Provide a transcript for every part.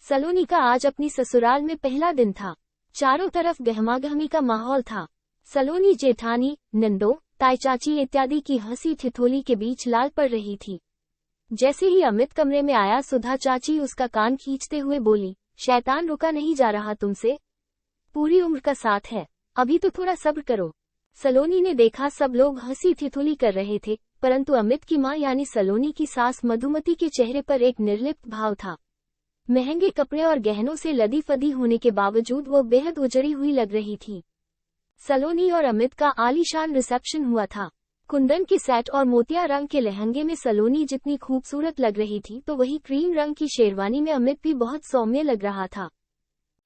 सलोनी का आज अपनी ससुराल में पहला दिन था। चारों तरफ गहमागहमी का माहौल था। सलोनी जेठानी, नंदो, ताई चाची इत्यादि की हंसी ठिठोली के बीच लाल पड़ रही थी। जैसे ही अमित कमरे में आया, सुधा चाची उसका कान खींचते हुए बोली, शैतान रुका नहीं जा रहा तुमसे, पूरी उम्र का साथ है, अभी तो थोड़ा सब्र करो। सलोनी ने देखा सब लोग हंसी ठिठोली कर रहे थे, परंतु अमित की मां यानी सलोनी की सास मधुमती के चेहरे पर एक निर्लिप्त भाव था। महंगे कपड़े और गहनों से लदी फदी होने के बावजूद वो बेहद उजड़ी हुई लग रही थी। सलोनी और अमित का आलीशान रिसेप्शन हुआ था। कुंदन के सेट और मोतिया रंग के लहंगे में सलोनी जितनी खूबसूरत लग रही थी, तो वही क्रीम रंग की शेरवानी में अमित भी बहुत सौम्य लग रहा था।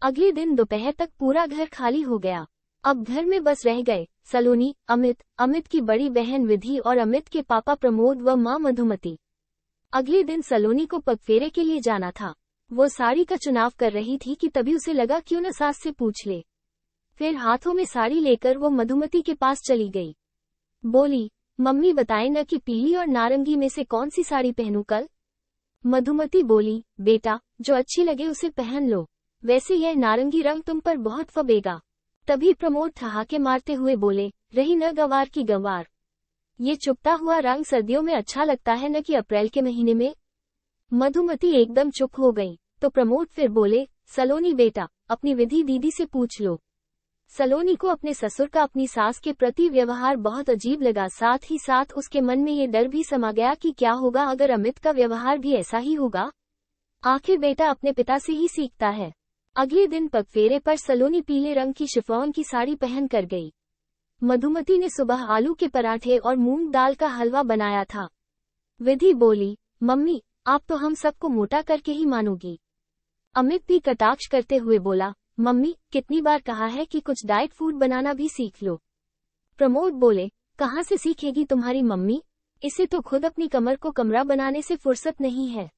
अगले दिन दोपहर तक पूरा घर खाली हो गया। अब घर में बस रह गए सलोनी, अमित, अमित की बड़ी बहन विधि और अमित के पापा प्रमोद व मां मधुमती। अगले दिन सलोनी को पगफेरे के लिए जाना था। वो साड़ी का चुनाव कर रही थी कि तभी उसे लगा क्यों न सास से पूछ ले। फिर हाथों में साड़ी लेकर वो मधुमती के पास चली गई। बोली, मम्मी बताएं न कि पीली और नारंगी में से कौन सी साड़ी पहनूं कल। मधुमती बोली, बेटा जो अच्छी लगे उसे पहन लो, वैसे यह नारंगी रंग तुम पर बहुत फबेगा। तभी प्रमोद ठहाके मारते हुए बोले, रही न गंवार की गंवार, ये चुभता हुआ रंग सर्दियों में अच्छा लगता है न कि अप्रैल के महीने में। मधुमती एकदम चुप हो गई, तो प्रमोद फिर बोले, सलोनी बेटा अपनी विधि दीदी से पूछ लो। सलोनी को अपने ससुर का अपनी सास के प्रति व्यवहार बहुत अजीब लगा। साथ ही साथ उसके मन में ये डर भी समा गया कि क्या होगा अगर अमित का व्यवहार भी ऐसा ही होगा। आखिर बेटा अपने पिता से ही सीखता है। अगले दिन पगफेरे पर सलोनी पीले रंग की शिफॉन की साड़ी पहन कर गई। मधुमती ने सुबह आलू के पराठे और मूंग दाल का हलवा बनाया था। विधि बोली, मम्मी आप तो हम सबको मोटा करके ही मानोगी। अमित भी कटाक्ष करते हुए बोला, मम्मी कितनी बार कहा है कि कुछ डाइट फूड बनाना भी सीख लो। प्रमोद बोले, कहाँ से सीखेगी तुम्हारी मम्मी, इसे तो खुद अपनी कमर को कमरा बनाने से फुर्सत नहीं है।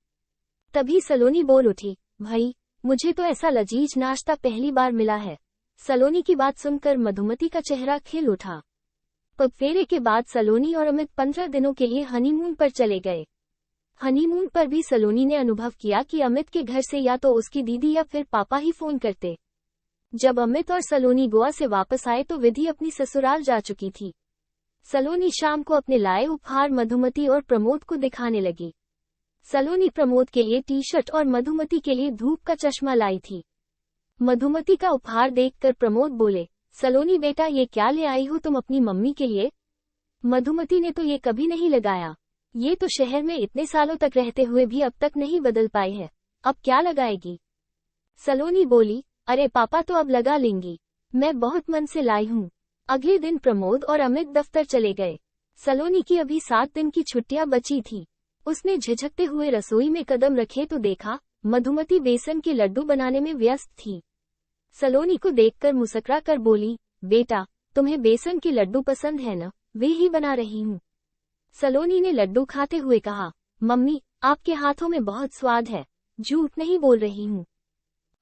तभी सलोनी बोल उठी, भाई मुझे तो ऐसा लजीज नाश्ता पहली बार मिला है। सलोनी की बात सुनकर मधुमती का चेहरा खिल उठा। पगफेरे के बाद सलोनी और अमित 15 दिनों के लिए हनीमून पर चले गए। हनीमून पर भी सलोनी ने अनुभव किया कि अमित के घर से या तो उसकी दीदी या फिर पापा ही फोन करते। जब अमित और सलोनी गोवा से वापस आए तो विधि अपनी ससुराल जा चुकी थी। सलोनी शाम को अपने लाए उपहार मधुमती और प्रमोद को दिखाने लगी। सलोनी प्रमोद के लिए टी शर्ट और मधुमती के लिए धूप का चश्मा लाई थी। मधुमती का उपहार देखकर प्रमोद बोले, सलोनी बेटा ये क्या ले आई हो तुम अपनी मम्मी के लिए। मधुमती ने तो ये कभी नहीं लगाया, ये तो शहर में इतने सालों तक रहते हुए भी अब तक नहीं बदल पाई है, अब क्या लगाएगी। सलोनी बोली, अरे पापा तो अब लगा लेंगी, मैं बहुत मन से लाई हूँ। अगले दिन प्रमोद और अमित दफ्तर चले गए। सलोनी की अभी 7 दिन की छुट्टियां बची थी। उसने झिझकते हुए रसोई में कदम रखे तो देखा मधुमती बेसन के लड्डू बनाने में व्यस्त थी। सलोनी को देखकर मुस्कुरा कर बोली, बेटा तुम्हें बेसन के लड्डू पसंद है न, वे ही बना रही हूँ। सलोनी ने लड्डू खाते हुए कहा, मम्मी आपके हाथों में बहुत स्वाद है, झूठ नहीं बोल रही हूँ।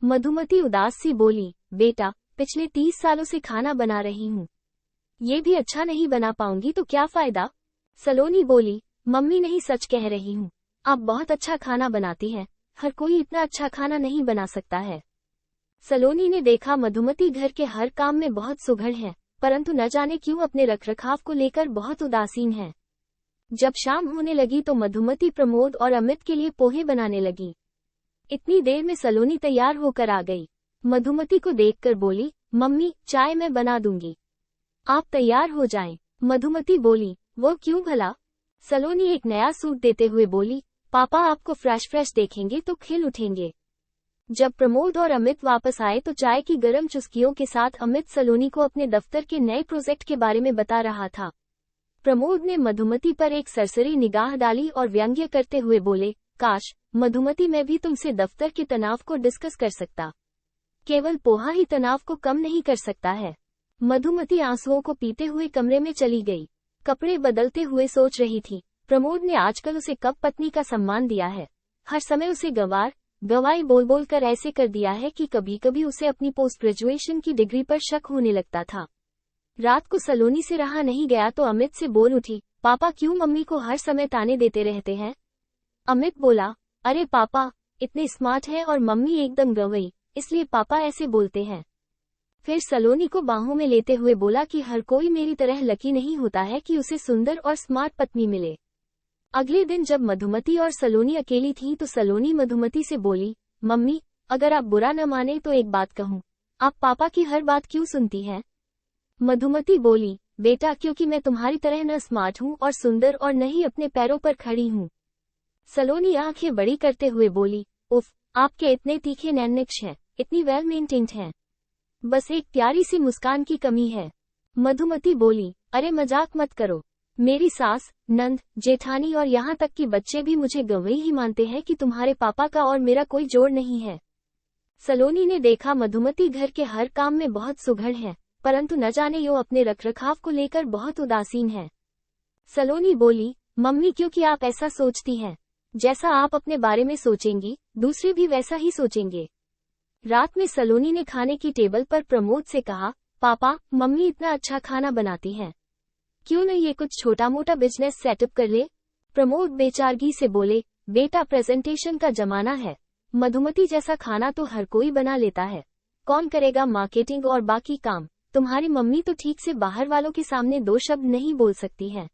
मधुमती उदास सी बोली, बेटा पिछले 30 सालों से खाना बना रही हूँ, ये भी अच्छा नहीं बना पाऊंगी तो क्या फायदा। सलोनी बोली, मम्मी नहीं सच कह रही हूँ, आप बहुत अच्छा खाना बनाती हैं, हर कोई इतना अच्छा खाना नहीं बना सकता है। सलोनी ने देखा मधुमती घर के हर काम में बहुत सुघड़ है, परंतु न जाने क्यों अपने रखरखाव को लेकर बहुत उदासीन है। जब शाम होने लगी तो मधुमती प्रमोद और अमित के लिए पोहे बनाने लगी। इतनी देर में सलोनी तैयार होकर आ गई। मधुमती को देखकर बोली, मम्मी चाय मैं बना दूंगी, आप तैयार हो जाएं। मधुमती बोली, वो क्यों भला। सलोनी एक नया सूट देते हुए बोली, पापा आपको फ्रेश देखेंगे तो खिल उठेंगे। जब प्रमोद और अमित वापस आए तो चाय की गर्म चुस्कियों के साथ अमित सलोनी को अपने दफ्तर के नए प्रोजेक्ट के बारे में बता रहा था। प्रमोद ने मधुमती पर एक सरसरी निगाह डाली और व्यंग्य करते हुए बोले, काश मधुमती मैं भी तुमसे दफ्तर के तनाव को डिस्कस कर सकता, केवल पोहा ही तनाव को कम नहीं कर सकता है। मधुमती आंसुओं को पीते हुए कमरे में चली गई। कपड़े बदलते हुए सोच रही थी, प्रमोद ने आजकल उसे कब पत्नी का सम्मान दिया है, हर समय उसे गवाई बोल बोल कर ऐसे कर दिया है कि कभी कभी उसे अपनी पोस्ट ग्रेजुएशन की डिग्री पर शक होने लगता था। रात को सलोनी से रहा नहीं गया तो अमित से बोल उठी, पापा क्यों मम्मी को हर समय ताने देते रहते हैं। अमित बोला, अरे पापा इतने स्मार्ट हैं और मम्मी एकदम गंवई, इसलिए पापा ऐसे बोलते हैं। फिर सलोनी को बाहों में लेते हुए बोला कि हर कोई मेरी तरह लकी नहीं होता है कि उसे सुंदर और स्मार्ट पत्नी मिले। अगले दिन जब मधुमती और सलोनी अकेली थीं तो सलोनी मधुमती से बोली, मम्मी, अगर आप बुरा न माने तो एक बात कहूँ, आप पापा की हर बात क्यों सुनती हैं? मधुमती बोली, बेटा क्योंकि मैं तुम्हारी तरह न स्मार्ट हूँ और सुंदर और न ही अपने पैरों पर खड़ी हूँ। सलोनी आंखें बड़ी करते हुए बोली, उफ, आपके इतने तीखे नैननिक्ष हैं, इतनी वेल मेंटेन्ड हैं। बस एक प्यारी सी मुस्कान की कमी है। मधुमती बोली, अरे मजाक मत करो, मेरी सास, नंद, जेठानी और यहाँ तक कि बच्चे भी मुझे गंवई ही मानते हैं कि तुम्हारे पापा का और मेरा कोई जोड़ नहीं है। सलोनी ने देखा मधुमती घर के हर काम में बहुत सुघड़ है, परंतु न जाने यो अपने रखरखाव को लेकर बहुत उदासीन है। सलोनी बोली, मम्मी क्योंकि आप ऐसा सोचती हैं, जैसा आप अपने बारे में सोचेंगी, दूसरे भी वैसा ही सोचेंगे। रात में सलोनी ने खाने की टेबल पर प्रमोद से कहा, पापा, मम्मी इतना अच्छा खाना बनाती हैं, क्यों न ये कुछ छोटा मोटा बिजनेस सेटअप कर ले? प्रमोद बेचारगी से बोले, बेटा प्रेजेंटेशन का जमाना है, मधुमती जैसा खाना तो हर कोई बना लेता है, कौन करेगा मार्केटिंग और बाकी काम? तुम्हारी मम्मी तो ठीक से बाहर वालों के सामने दो शब्द नहीं बोल सकती है।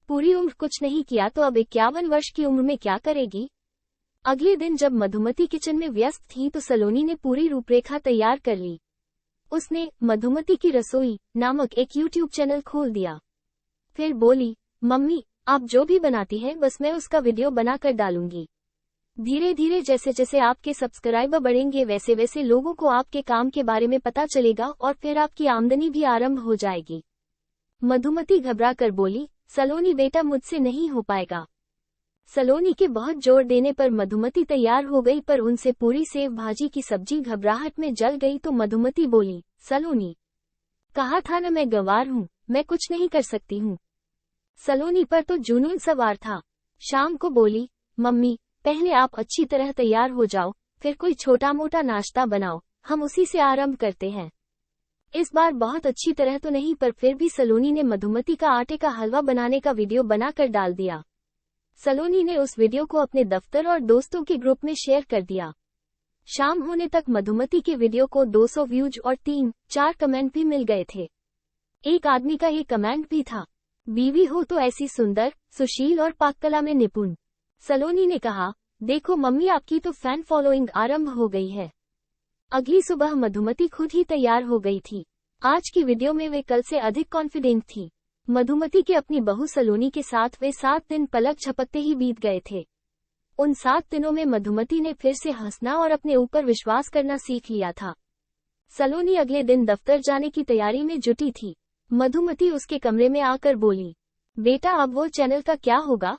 पूरी उम्र कुछ नहीं किया तो अब 51 वर्ष की उम्र में क्या करेगी? अगले दिन जब मधुमती किचन में व्यस्त थी तो सलोनी ने पूरी रूपरेखा तैयार कर ली। उसने मधुमती की रसोई नामक एक YouTube चैनल खोल दिया। फिर बोली, मम्मी, आप जो भी बनाती हैं बस मैं उसका वीडियो बनाकर डालूंगी। धीरे धीरे जैसे जैसे आपके सब्सक्राइबर बढ़ेंगे वैसे वैसे लोगों को आपके काम के बारे में पता चलेगा और फिर आपकी आमदनी भी आरंभ हो जाएगी। मधुमती घबरा कर बोली, सलोनी बेटा मुझसे नहीं हो पाएगा। सलोनी के बहुत जोर देने पर मधुमती तैयार हो गई, पर उनसे पूरी सेव भाजी की सब्जी घबराहट में जल गई तो मधुमती बोली, सलोनी, कहा था न मैं गंवार हूँ, मैं कुछ नहीं कर सकती हूँ। सलोनी पर तो जुनून सवार था। शाम को बोली, मम्मी, पहले आप अच्छी तरह तैयार हो जाओ, फिर कोई छोटा मोटा नाश्ता बनाओ, हम उसी से आरंभ करते हैं। इस बार बहुत अच्छी तरह तो नहीं, पर फिर भी सलोनी ने मधुमती का आटे का हलवा बनाने का वीडियो बनाकर डाल दिया। सलोनी ने उस वीडियो को अपने दफ्तर और दोस्तों के ग्रुप में शेयर कर दिया। शाम होने तक मधुमती के वीडियो को 200 व्यूज और 3-4 कमेंट भी मिल गए थे। एक आदमी का ये कमेंट भी था, बीवी हो तो ऐसी सुंदर, सुशील और पाककला में निपुण। सलोनी ने कहा, देखो मम्मी, आपकी तो फैन फॉलोइंग आरंभ हो गई है। अगली सुबह मधुमती खुद ही तैयार हो गई थी। आज की वीडियो में वे कल से अधिक कॉन्फिडेंट थी। मधुमती के अपनी बहू सलोनी के साथ वे 7 दिन पलक झपकते ही बीत गए थे। उन 7 दिनों में मधुमती ने फिर से हंसना और अपने ऊपर विश्वास करना सीख लिया था। सलोनी अगले दिन दफ्तर जाने की तैयारी में जुटी थी। मधुमती उसके कमरे में आकर बोली, बेटा अब वो चैनल का क्या होगा?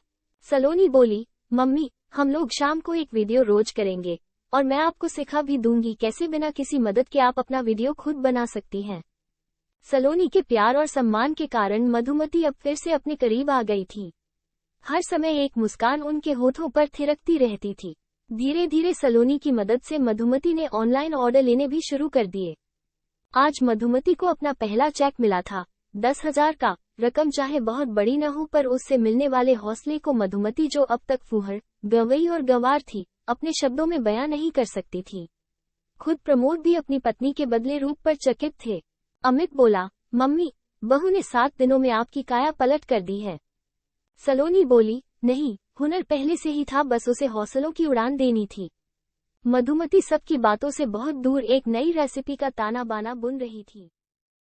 सलोनी बोली, मम्मी, हम लोग शाम को एक वीडियो रोज करेंगे और मैं आपको सिखा भी दूंगी कैसे बिना किसी मदद के आप अपना वीडियो खुद बना सकती हैं। सलोनी के प्यार और सम्मान के कारण मधुमती अब फिर से अपने करीब आ गई थी। हर समय एक मुस्कान उनके होठों पर थिरकती रहती थी। धीरे धीरे सलोनी की मदद से मधुमती ने ऑनलाइन ऑर्डर लेने भी शुरू कर दिए। आज मधुमती को अपना पहला चेक मिला था, 10,000 का। रकम चाहे बहुत बड़ी न हो, पर उससे मिलने वाले हौसले को मधुमती, जो अब तक फूहड़, गंवई और गंवार थी, अपने शब्दों में बयां नहीं कर सकती थी। खुद प्रमोद भी अपनी पत्नी के बदले रूप पर चकित थे। अमित बोला, मम्मी, बहू ने 7 दिनों में आपकी काया पलट कर दी है। सलोनी बोली, नहीं, हुनर पहले से ही था, बस उसे हौसलों की उड़ान देनी थी। मधुमती सबकी बातों से बहुत दूर एक नई रेसिपी का ताना बाना बुन रही थी।